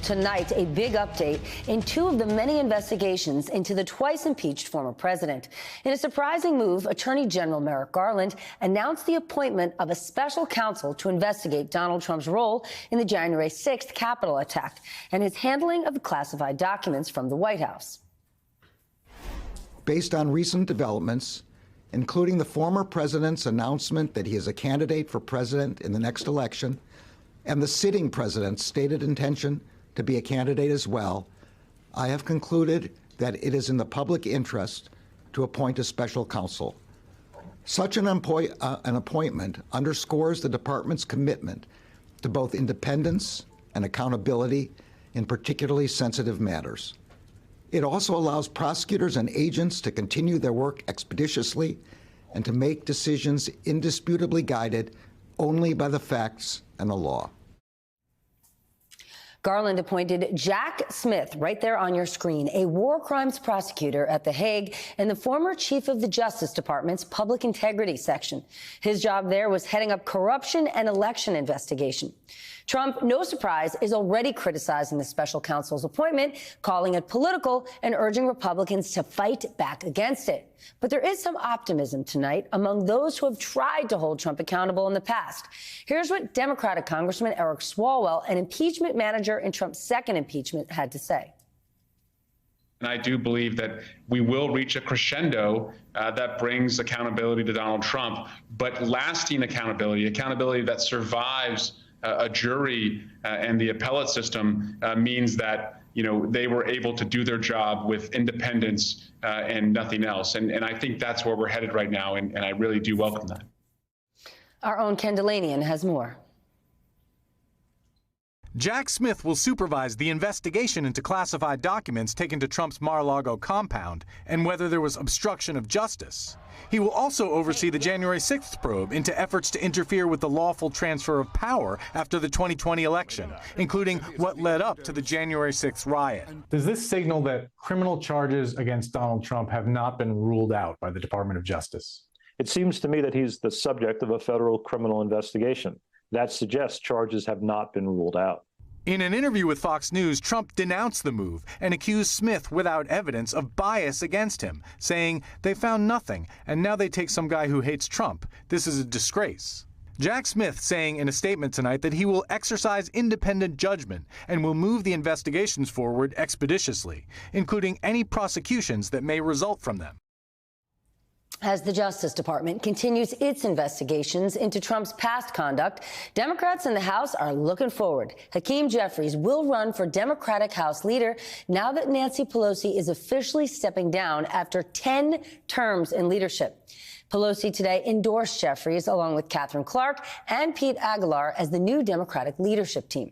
Tonight, a big update in two of the many investigations into the twice-impeached former president. In a surprising move, Attorney General Merrick Garland announced the appointment of a special counsel to investigate Donald Trump's role in the January 6th Capitol attack and his handling of classified documents from the White House. Based on recent developments, including the former president's announcement that he is a candidate for president in the next election, and the sitting president's stated intention to be a candidate as well, I have concluded that it is in the public interest to appoint a special counsel. Such an appointment underscores the department's commitment to both independence and accountability in particularly sensitive matters. It also allows prosecutors and agents to continue their work expeditiously and to make decisions indisputably guided only by the facts and the law. Garland appointed Jack Smith, right there on your screen, a war crimes prosecutor at The Hague and the former chief of the Justice Department's Public Integrity Section. His job there was heading up corruption and election investigation. Trump, no surprise, is already criticizing the special counsel's appointment, calling it political and urging Republicans to fight back against it. But there is some optimism tonight among those who have tried to hold Trump accountable in the past. Here's what Democratic Congressman Eric Swalwell, an impeachment manager in Trump's second impeachment, had to say. And I do believe that we will reach a crescendo that brings accountability to Donald Trump, but lasting accountability that survives a jury and the appellate system means that, you know, they were able to do their job with independence and nothing else. And I think that's where we're headed right now, and I really do welcome that. Our own Ken Delanian has more. Jack Smith will supervise the investigation into classified documents taken to Trump's Mar-a-Lago compound and whether there was obstruction of justice. He will also oversee the January 6th probe into efforts to interfere with the lawful transfer of power after the 2020 election, including what led up to the January 6th riot. Does this signal that criminal charges against Donald Trump have not been ruled out by the Department of Justice? It seems to me that he's the subject of a federal criminal investigation. That suggests charges have not been ruled out. In an interview with Fox News, Trump denounced the move and accused Smith without evidence of bias against him, saying they found nothing and now they take some guy who hates Trump. This is a disgrace. Jack Smith saying in a statement tonight that he will exercise independent judgment and will move the investigations forward expeditiously, including any prosecutions that may result from them. As the Justice Department continues its investigations into Trump's past conduct, Democrats in the House are looking forward. Hakeem Jeffries will run for Democratic House leader now that Nancy Pelosi is officially stepping down after 10 terms in leadership. Pelosi today endorsed Jeffries along with Catherine Clark and Pete Aguilar as the new Democratic leadership team.